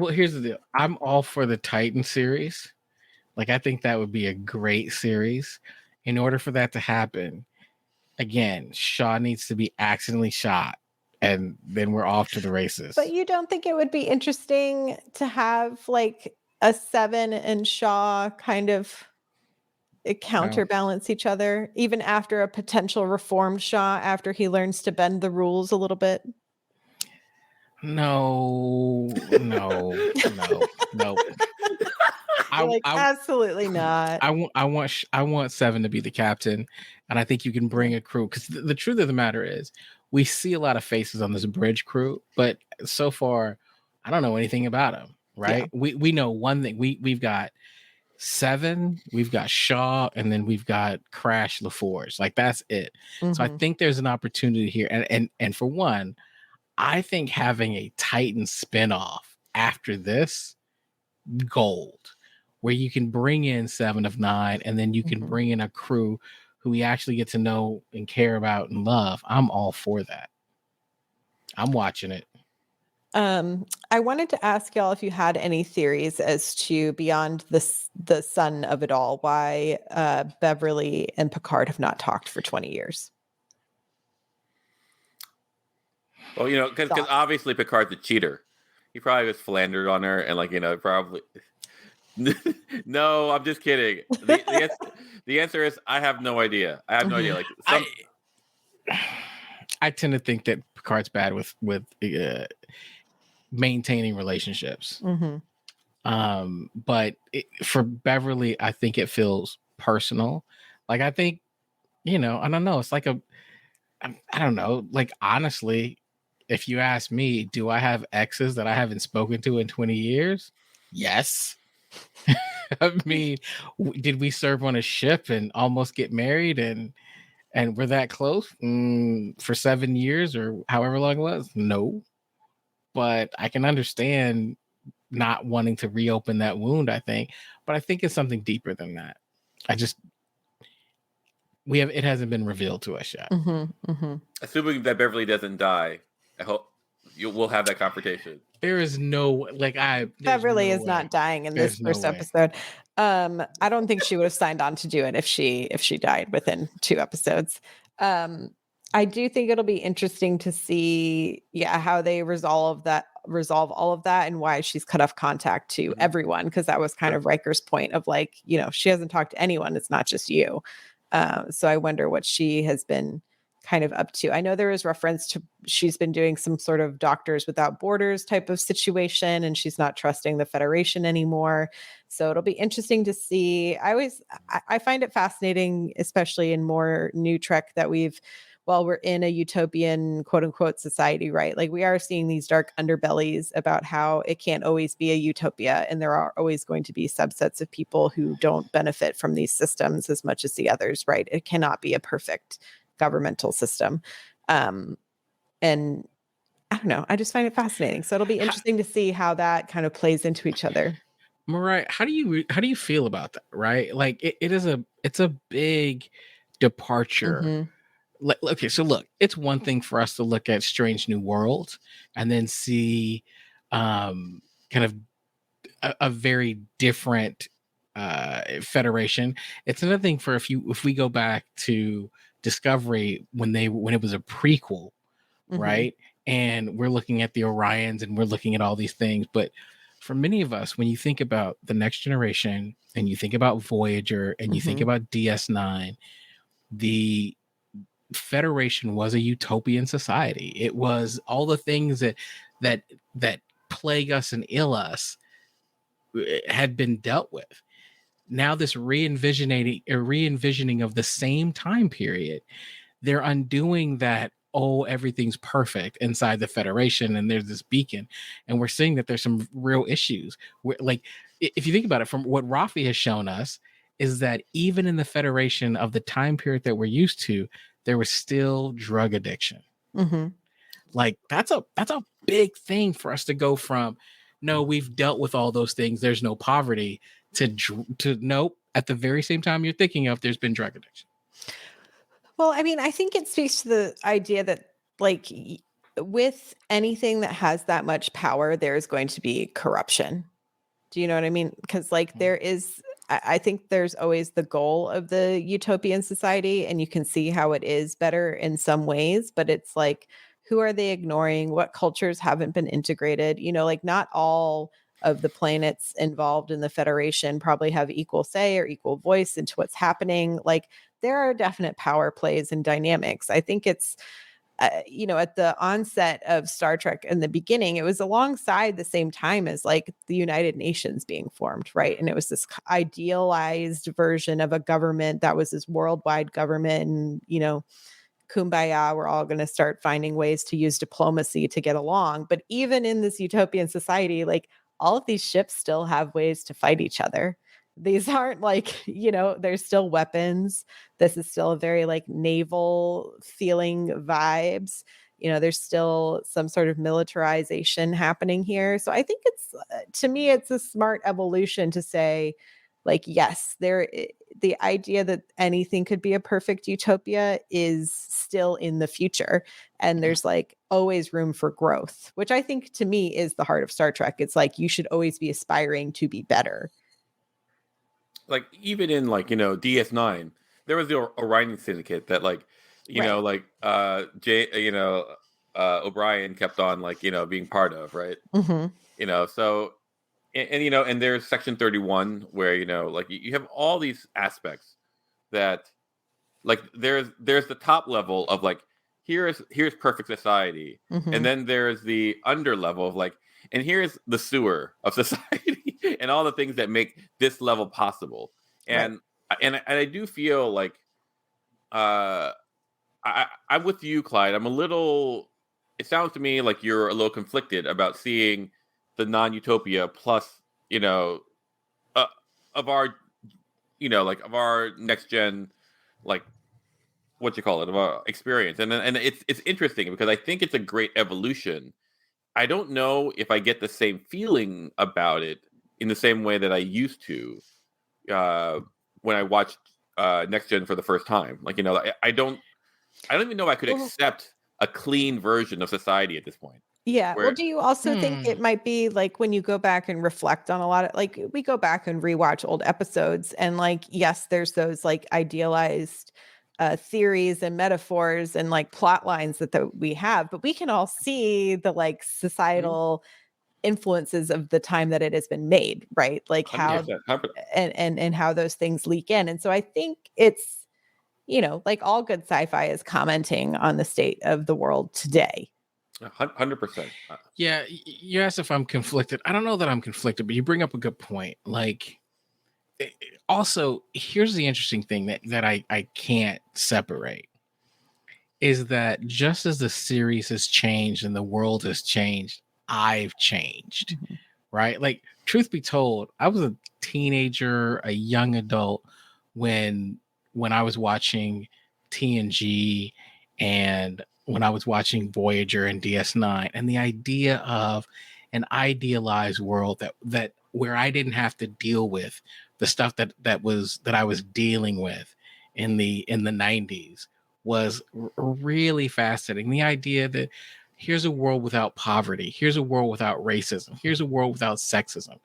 here's the deal. I'm all for the Titan series. Like, I think that would be a great series. In order for that to happen, again, Shaw needs to be accidentally shot, and then we're off to the races. But you don't think it would be interesting to have like a Seven and Shaw kind of counterbalance each other, even after a potential reformed Shaw, after he learns to bend the rules a little bit? No. Absolutely not. I want Seven to be the captain, and I think you can bring a crew, because the truth of the matter is we see a lot of faces on this bridge crew, but so far I don't know anything about them. Right? Yeah. We know one thing. We've got Seven, we've got Shaw, and then we've got Crash LaForge. Like, that's it. Mm-hmm. So I think there's an opportunity here, and for one, I think having a Titan spinoff after this, gold, where you can bring in Seven of Nine, and then you can bring in a crew who we actually get to know and care about and love. I'm all for that. I'm watching it. I wanted to ask y'all if you had any theories as to, beyond the sun of it all, why Beverly and Picard have not talked for 20 years. Well, because obviously Picard's a cheater. He probably was philandered on her, and probably. No, I'm just kidding. The answer is I have no idea. I have no idea. Like I tend to think that Picard's bad with maintaining relationships. Mm-hmm. But for Beverly, I think it feels personal. Like, I think, I don't know. It's like I don't know. Like, honestly, if you ask me, do I have exes that I haven't spoken to in 20 years? Yes. I mean, did we serve on a ship and almost get married? And And we're that close for 7 years or however long it was? No. But I can understand not wanting to reopen that wound, I think. But I think it's something deeper than that. It hasn't been revealed to us yet. Assuming that Beverly doesn't die, I hope we'll have that confrontation. There is no Beverly is not dying in this first episode. I don't think she would have signed on to do it if she died within 2 episodes. I do think it'll be interesting to see how they resolve all of that and why she's cut off contact to everyone, because that was kind of Riker's point of like, she hasn't talked to anyone, it's not just you. So I wonder what she has been kind of up to. I know there is reference to she's been doing some sort of Doctors Without Borders type of situation, and she's not trusting the Federation anymore. So it'll be interesting to see. I find it fascinating, especially in more new Trek, that we're in a utopian quote unquote society, right? Like we are seeing these dark underbellies about how it can't always be a utopia, and there are always going to be subsets of people who don't benefit from these systems as much as the others, right? It cannot be a perfect governmental system. And I don't know, I just find it fascinating. So it'll be interesting to see how that kind of plays into each other. Myrriah, how do you feel about that? Right? Like it's a big departure. Okay, so look, it's one thing for us to look at Strange New Worlds and then see kind of a very different Federation. It's another thing for if we go back to Discovery when it was a prequel, right? And we're looking at the Orions and we're looking at all these things. But for many of us, when you think about the Next Generation and you think about Voyager and you think about DS9, the Federation was a utopian society. It was all the things that plague us and ill us had been dealt with. Now this re-envisioning of the same time period, they're undoing that. Oh, everything's perfect inside the Federation, and there's this beacon, and we're seeing that there's some real issues. Like, if you think about it, from what Rafi has shown us, is that even in the Federation of the time period that we're used to, there was still drug addiction. Like that's a big thing for us to go from, no, we've dealt with all those things, there's no poverty, to nope, at the very same time you're thinking of, there's been drug addiction. Well, I mean, I think it speaks to the idea that like with anything that has that much power, there's going to be corruption. Do you know what I mean? Because like there is, I think there's always the goal of the utopian society, and you can see how it is better in some ways, but it's like, who are they ignoring? What cultures haven't been integrated? Like not all of the planets involved in the Federation probably have equal say or equal voice into what's happening. Like there are definite power plays and dynamics. I think it's, at the onset of Star Trek in the beginning, it was alongside the same time as like the United Nations being formed, right? And it was this idealized version of a government that was this worldwide government, and, kumbaya, we're all going to start finding ways to use diplomacy to get along. But even in this utopian society, like all of these ships still have ways to fight each other. These aren't like, there's still weapons. This is still a very like naval feeling vibes. There's still some sort of militarization happening here. So I think to me, it's a smart evolution to say, like, yes, the idea that anything could be a perfect utopia is still in the future. And there's like always room for growth, which I think to me is the heart of Star Trek. It's like, you should always be aspiring to be better. Like even in like, DS9, there was the Orion Syndicate that like, O'Brien kept on like, being part of, right? So and there's Section 31 where like you have all these aspects that like there's the top level of like here's perfect society, and then there's the under level of like, and here's the sewer of society and all the things that make this level possible. And I do feel like I'm with you, Clyde. It sounds to me like you're a little conflicted about seeing the non-utopia plus, of our, of our next gen, like experience, and it's interesting because I think it's a great evolution. I don't know if I get the same feeling about it in the same way that I used to when I watched Next Gen for the first time. Like, I don't even know if I could accept a clean version of society at this point. Yeah. Well, do you also think it might be like when you go back and reflect on a lot of, like, we go back and rewatch old episodes and, like, yes, there's those like idealized theories and metaphors and like plot lines that we have, but we can all see the like societal influences of the time that it has been made, right? Like how 100%. and how those things leak in. And so I think it's, like all good sci-fi is commenting on the state of the world today. 100%. Yeah, you asked if I'm conflicted. I don't know that I'm conflicted, but you bring up a good point. Like, also, here's the interesting thing that I can't separate is that just as the series has changed and the world has changed, I've changed, right? Like, truth be told, I was a teenager, a young adult when I was watching TNG and when I was watching Voyager and DS9, and the idea of an idealized world that where I didn't have to deal with the stuff that I was dealing with in the 90s was really fascinating. The idea that here's a world without poverty, here's a world without racism, here's a world without sexism.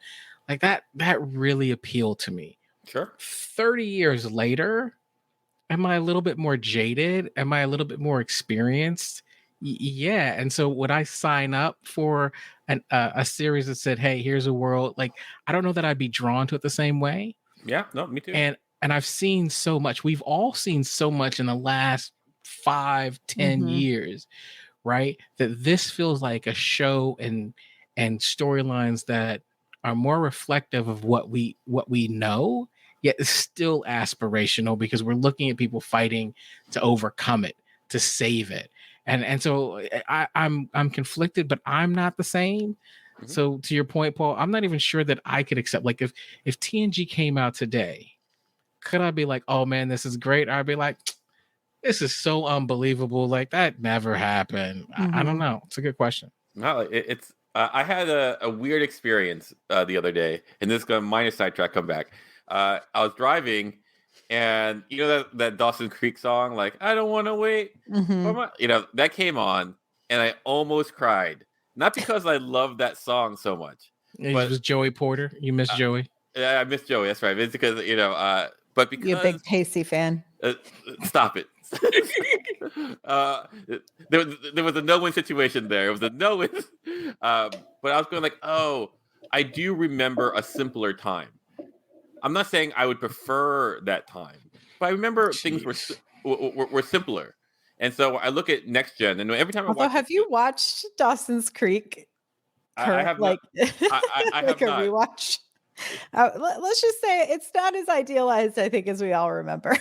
Like that really appealed to me. Sure. 30 years later, am I a little bit more jaded? Am I a little bit more experienced? Yeah. And so would I sign up for a series that said, hey, here's a world? Like, I don't know that I'd be drawn to it the same way. Yeah, no, me too. And I've seen so much. We've all seen so much in the last 5-10 years, right? That this feels like a show and storylines that are more reflective of what we know, yet it's still aspirational because we're looking at people fighting to overcome it, to save it. And so I'm conflicted, but I'm not the same. So to your point, Paul, I'm not even sure that I could accept, like, if TNG came out today, could I be like, oh man, this is great? Or I'd be like, this is so unbelievable. Like, that never happened. I don't know. It's a good question. No, it's I had a weird experience the other day, and this is going to minor sidetrack come back. I was driving, and that Dawson's Creek song, like, I don't want to wait. That came on, and I almost cried. Not because I love that song so much. It was Joey Porter. You miss Joey? Yeah, I miss Joey. That's right. It's because, but because... You're a big Pacey fan. Stop it. There was a no-win situation there. It was a no-win. But I was going like, oh, I do remember a simpler time. I'm not saying I would prefer that time, but I remember things were simpler. And so I look at Next Gen, and every time I watch... have you watched Dawson's Creek? I have like not. I like have a rewatch. Let's just say it's not as idealized, I think, as we all remember.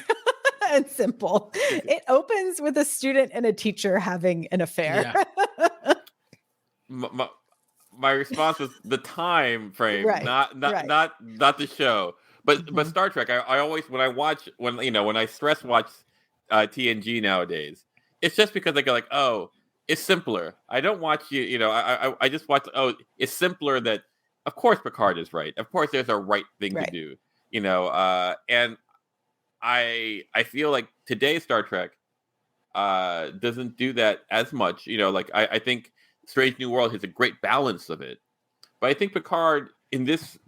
And simple. It opens with a student and a teacher having an affair. Yeah. My response was the time frame, right. not the show. But Star Trek, I always when I stress watch TNG nowadays, it's just because I go like, oh, it's simpler. I don't watch I just watch. Oh, it's simpler. That of course Picard is right. Of course there's a right thing to do. And I feel like today's Star Trek doesn't do that as much. Like I think Strange New World has a great balance of it, but I think Picard in this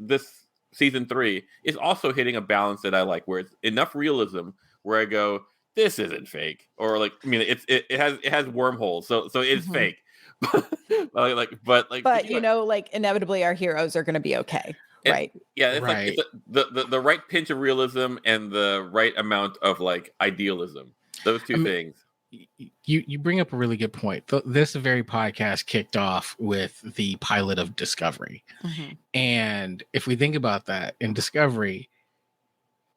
season 3 is also hitting a balance that I like, where it's enough realism where I go, this isn't fake, or like, I mean, it has wormholes, so it's fake. but inevitably our heroes are going to be okay. Right. Yeah, it's right. Like it's the right pinch of realism and the right amount of like idealism. Those two things. You bring up a really good point. This very podcast kicked off with the pilot of Discovery. And if we think about that, in Discovery,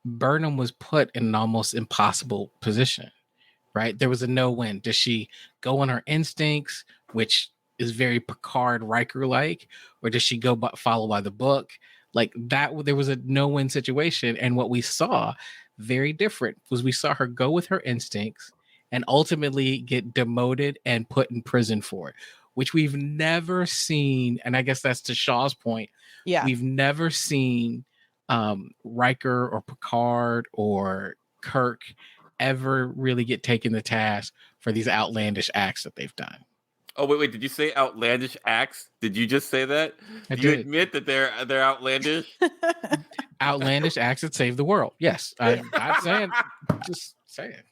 Burnham was put in an almost impossible position, right? There was a no-win. Does she go on her instincts, which is very Picard Riker-like, or does she go follow by the book? Like that, there was a no-win situation. And what we saw, very different, was we saw her go with her instincts and ultimately get demoted and put in prison for it, which we've never seen. And I guess that's to Shaw's point. Yeah. We've never seen Riker or Picard or Kirk ever really get taken to task for these outlandish acts that they've done. Oh wait! Did you say outlandish acts? Did you just say that? I Do you did. admit that they're outlandish? Outlandish acts that save the world. Yes, I'm not saying. Just saying.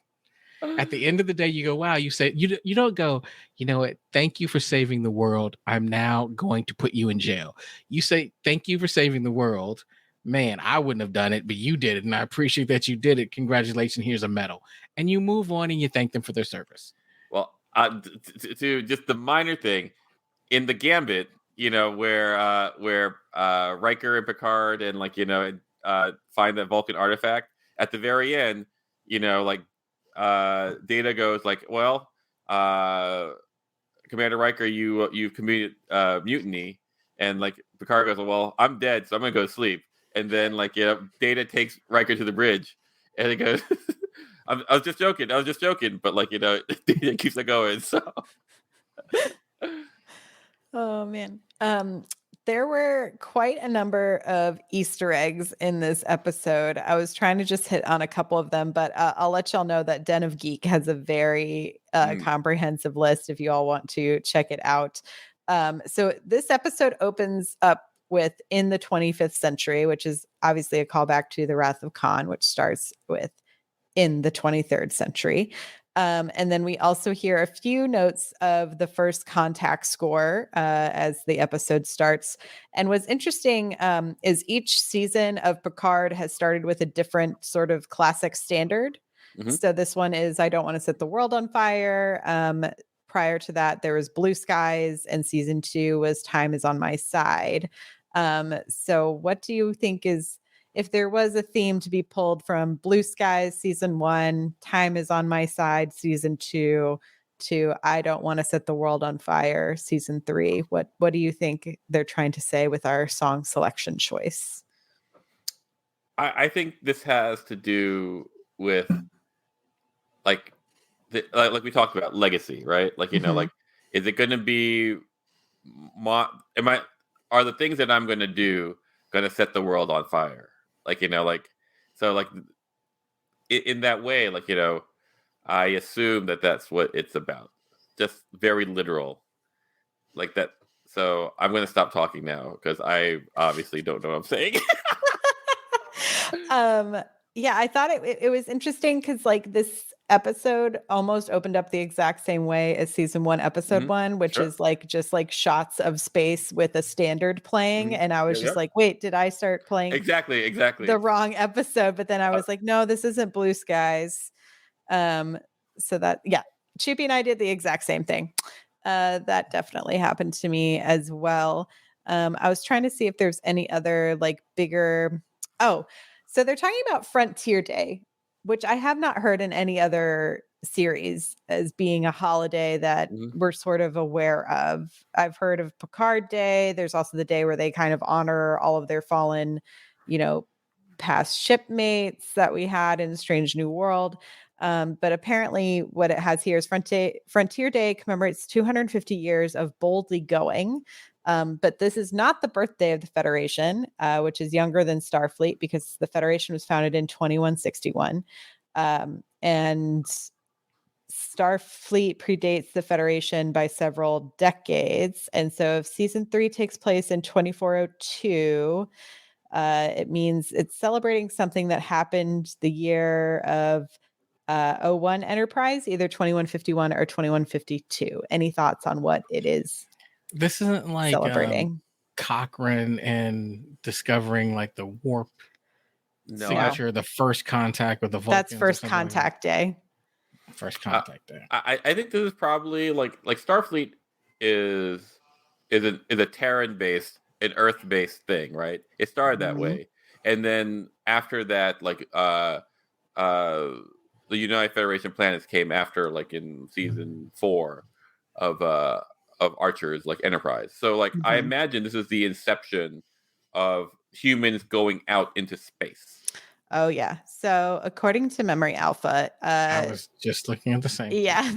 At the end of the day, you go, wow. You say you don't go. You know what? Thank you for saving the world. I'm now going to put you in jail. You say thank you for saving the world. Man, I wouldn't have done it, but you did it, and I appreciate that you did it. Congratulations. Here's a medal, and you move on and you thank them for their service. Well, to just the minor thing in the Gambit, where Riker and Picard and find that Vulcan artifact at the very end, Data goes like, well, Commander Riker, you've committed mutiny, and Picard goes, well, I'm dead, so I'm gonna go to sleep, and then Data takes Riker to the bridge, and it goes. I was just joking, but Data keeps it going. So, oh man, there were quite a number of Easter eggs in this episode. I was trying to just hit on a couple of them, but I'll let y'all know that Den of Geek has a very comprehensive list if you all want to check it out. So this episode opens up with in the 25th century, which is obviously a callback to the Wrath of Khan, which starts with in the 23rd century. And then we also hear a few notes of the first contact score as the episode starts. And what's interesting is each season of Picard has started with a different sort of classic standard. Mm-hmm. So this one is I Don't Want to Set the World on Fire. Prior to that, there was Blue Skies, and season 2 was Time Is on My Side. So what do you think is, if there was a theme to be pulled from Blue Skies season 1, Time Is on My Side season 2, to I Don't Want to Set the World on Fire season 3, what do you think they're trying to say with our song selection choice? I think this has to do with like we talked about legacy, right? Is it going to be are the things that I'm going to do going to set the world on fire? In that way, I assume that that's what it's about. Just very literal, like that. So I'm going to stop talking now because I obviously don't know what I'm saying. Yeah, I thought it was interesting because this episode almost opened up the exact same way as season 1, episode 1, which is just shots of space with a standard playing. And I was wait, did I start playing exactly the wrong episode? But then I was no, this isn't Blue Skies. So that, yeah, Chippy and I did the exact same thing. That definitely happened to me as well. I was trying to see if there's any other bigger. Oh, so they're talking about Frontier Day, which I have not heard in any other series as being a holiday that we're sort of aware of. I've heard of Picard Day. There's also the day where they kind of honor all of their fallen, past shipmates that we had in Strange New World. But apparently what it has here is Frontier Day commemorates 250 years of boldly going. But this is not the birthday of the Federation, which is younger than Starfleet because the Federation was founded in 2161. And Starfleet predates the Federation by several decades. And so if season 3 takes place in 2402, it means it's celebrating something that happened the year of 01 Enterprise, either 2151 or 2152. Any thoughts on what it is? This isn't celebrating Cochrane and discovering the warp signature, the first contact with the Vulcans. That's first contact day. First contact day. I think this is probably like Starfleet is a Terran based, an Earth based thing, right? It started that way, and then after that, the United Federation planets came after, in season 4 of Archer's Enterprise. So I imagine this is the inception of humans going out into space. Oh yeah. So according to Memory Alpha, I was just looking at the same. yeah,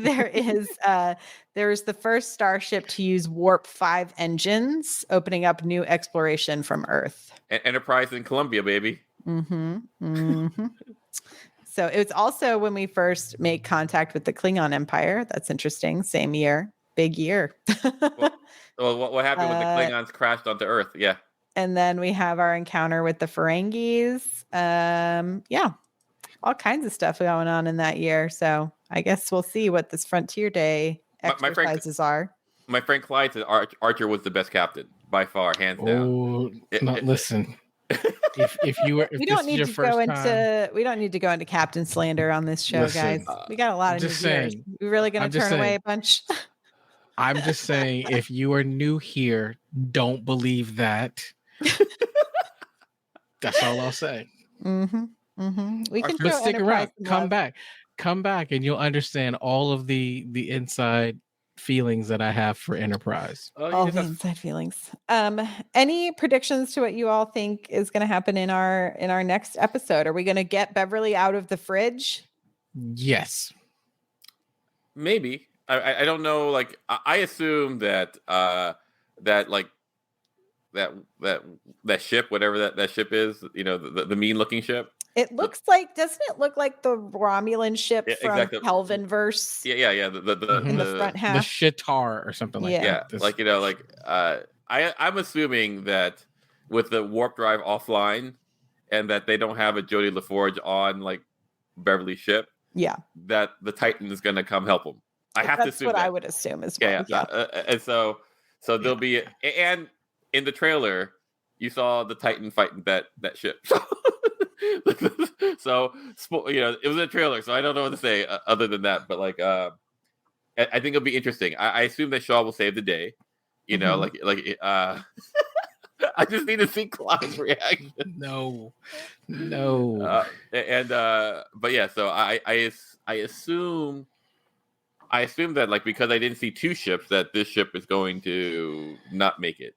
there's the first starship to use Warp 5 engines, opening up new exploration from Earth. Enterprise in Columbia, baby. Mm-hmm. Mm-hmm. So it was also when we first made contact with the Klingon Empire. That's interesting. Same year. Big year. Well, what happened when the Klingons crashed onto Earth? Yeah. And then we have our encounter with the Ferengis. Yeah, all kinds of stuff going on in that year. So I guess we'll see what this Frontier Day exercises are. My friend Clyde said Archer was the best captain by far, hands down. Oh, no, listen. If you were, if we this don't is need your to first go into time, we don't need to go into Captain Slander on this show, Listen, guys. We got a lot of new just viewers. saying. We're really going I'm to just turn away saying. a bunch. I'm just saying, if you are new here, don't believe that. That's all I'll say. Mm-hmm. Mm-hmm. We can But show stick Enterprise around. some love. Come back, and you'll understand all of the inside feelings that I have for Enterprise. All the inside feelings. Any predictions to what you all think is going to happen in our next episode? Are we going to get Beverly out of the fridge? Yes. Maybe. I don't know. Like I assume that that ship, whatever that ship is, you know, the mean looking ship. It looks like, doesn't it look like the Romulan ship from exactly. Kelvinverse? Yeah. The in the front half, the Shitar or something like that. Yeah, like, you know, like I'm assuming that with the warp drive offline, and that they don't have a Jodie LaForge on like Beverly's ship. Yeah, that the Titan is going to come help them. I have to assume that's what that. I would assume as well. Yeah. And so there'll be, and in the trailer you saw the Titan fighting that ship. So you know, it was a trailer, so I don't know what to say other than that. But like, I think it'll be interesting. I assume that Shaw will save the day. You know, like I just need to see Clyde's reaction. No. But yeah, so I assume that, like, because I didn't see two ships, that this ship is going to not make it.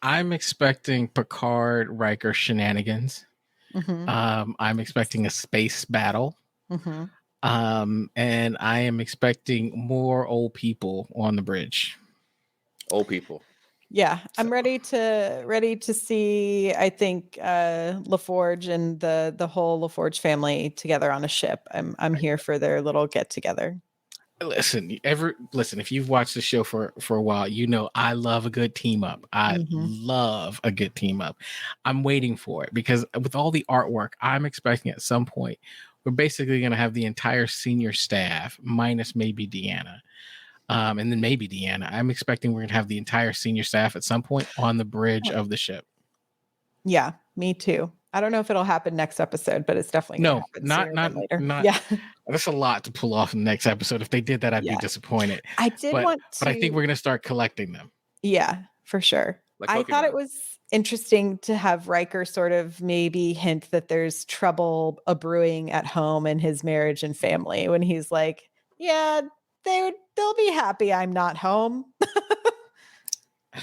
I'm expecting Picard Riker shenanigans. Mm-hmm. I'm expecting a space battle. Mm-hmm. And I am expecting more old people on the bridge. Old people. Yeah, I'm ready to see, I think, LaForge and the whole LaForge family together on a ship. I'm here for their little get together. Listen, if you've watched the show for a while, you know I love a good team up. I love a good team up. I'm waiting for it, because with all the artwork, I'm expecting at some point we're basically going to have the entire senior staff minus maybe Deanna. And then maybe Deanna. I'm expecting we're going to have the entire senior staff at some point on the bridge of the ship. Yeah, me too. I don't know if it'll happen next episode, but it's definitely not later. Yeah, that's a lot to pull off in the next episode. If they did that, I'd be disappointed. But I think we're going to start collecting them. Yeah, for sure. Like I thought it was interesting to have Riker sort of maybe hint that there's trouble brewing at home in his marriage and family, when he's like, yeah, they'll be happy I'm not home.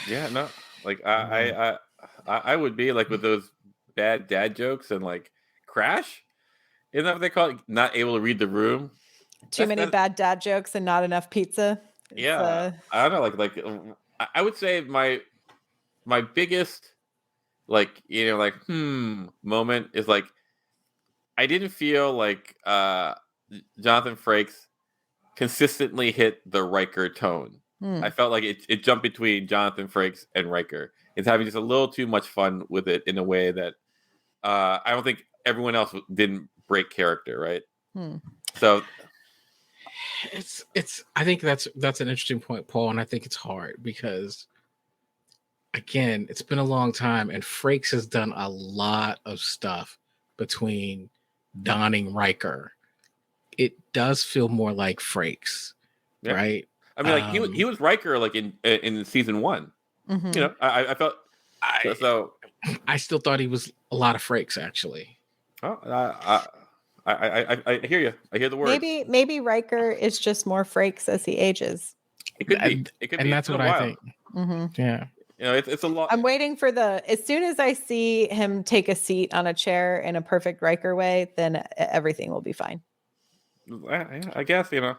Yeah, no, like I would be like, with those bad dad jokes and like Crash. Isn't that what they call it? Not able to read the room. Too many bad dad jokes and not enough pizza. I don't know. Like I would say my biggest, like, you know, like moment is like, I didn't feel like Jonathan Frakes consistently hit the Riker tone. I felt like it jumped between Jonathan Frakes and Riker. It's having just a little too much fun with it in a way that I don't think everyone else didn't break character, right? So it's I think that's an interesting point, Paul, and I think it's hard because, again, it's been a long time, and Frakes has done a lot of stuff between donning Riker. It does feel more like Frakes, right? I mean, like, he was Riker, like, in season 1. You know, I felt so. I still thought he was a lot of Frakes, actually. Oh, I hear you. I hear the words. Maybe Riker is just more Frakes as he ages. It could be. It could be. And that's what I think. Mm-hmm. Yeah. You know, it's a lot. I'm waiting for as soon as I see him take a seat on a chair in a perfect Riker way, then everything will be fine. I guess, you know,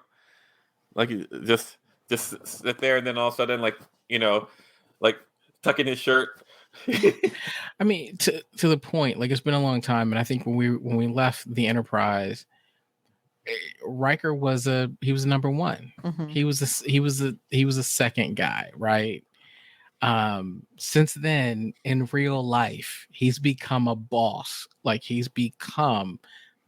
like just sit there and then all of a sudden, like, you know, like tuck in his shirt. I mean, to the point, like it's been a long time, and I think when we left the Enterprise, Riker was number one. Mhm. He was a second guy, right? Since then, in real life, he's become a boss. Like he's become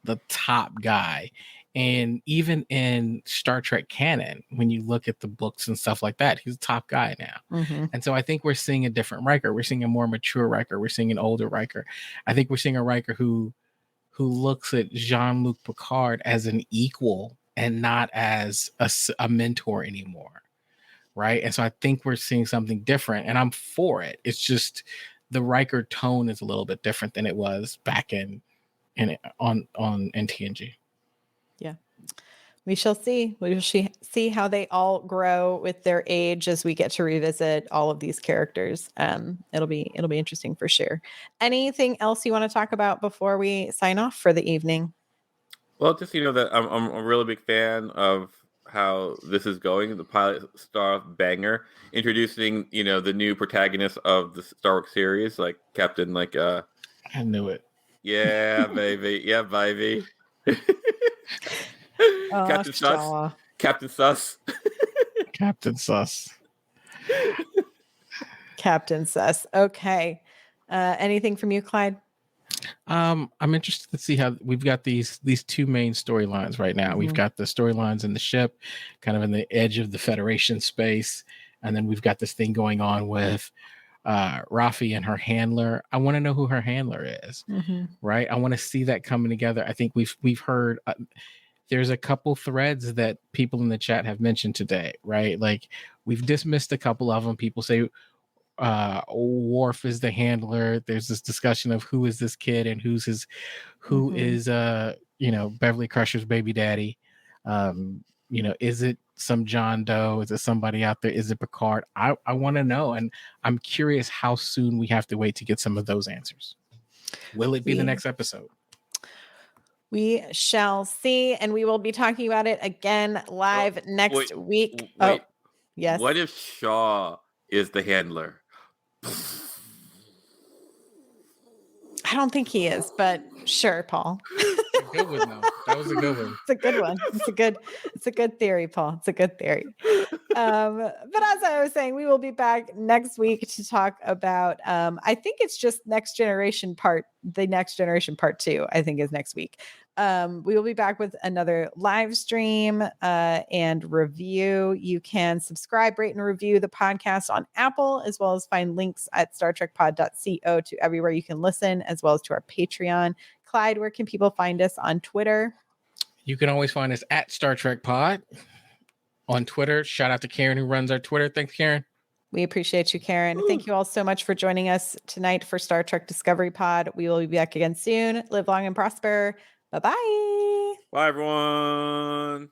the top guy. And even in Star Trek canon, when you look at the books and stuff like that, he's the top guy now. Mhm. And so I think we're seeing a different Riker. We're seeing a more mature Riker. We're seeing an older Riker. I think we're seeing a Riker who looks at Jean-Luc Picard as an equal and not as a mentor anymore. Right. And so I think we're seeing something different, and I'm for it. It's just the Riker tone is a little bit different than it was back on TNG. Yeah. We shall see. We shall see how they all grow with their age as we get to revisit all of these characters. It'll be interesting for sure. Anything else you want to talk about before we sign off for the evening? Well, just, you know, that I'm a really big fan of how this is going. The pilot star banger, introducing, you know, the new protagonist of the Star Wars series, like Captain, like I knew it. Yeah, baby. Yeah, baby. Captain Sus. Captain Sus. Captain Sus. Captain Sus. Okay. Anything from you, Clyde? I'm interested to see how we've got these two main storylines right now. We've got the storylines in the ship, kind of in the edge of the Federation space, and then we've got this thing going on with Rafi and her handler. I want to know who her handler is, right? I want to see that coming together. I think we've heard there's a couple threads that people in the chat have mentioned today, right? Like we've dismissed a couple of them. People say Worf is the handler. There's this discussion of who is this kid and who is you know, Beverly Crusher's baby daddy. You know, is it some John Doe? Is it somebody out there? Is it Picard? I want to know, and I'm curious how soon we have to wait to get some of those answers. Will it be the next episode? We shall see, and we will be talking about it again live next week. Wait. Yes. What if Shaw is the handler? I don't think he is, but sure, Paul. Good one, though. That was a good one. It's a good one. It's a good theory, Paul. It's a good theory. But as I was saying, we will be back next week to talk about I think it's just the Next Generation Part 2, I think is next week. We will be back with another live stream and review. You can subscribe, rate, and review the podcast on Apple, as well as find links at StarTrekPod.co to everywhere you can listen, as well as to our Patreon. Clyde, where can people find us on Twitter? You can always find us at Star Trek Pod on Twitter. Shout out to Karen, who runs our Twitter. Thanks, Karen. We appreciate you, Karen. Thank you all so much for joining us tonight for Star Trek Discovery Pod. We will be back again soon. Live long and prosper. Bye-bye. Bye, everyone.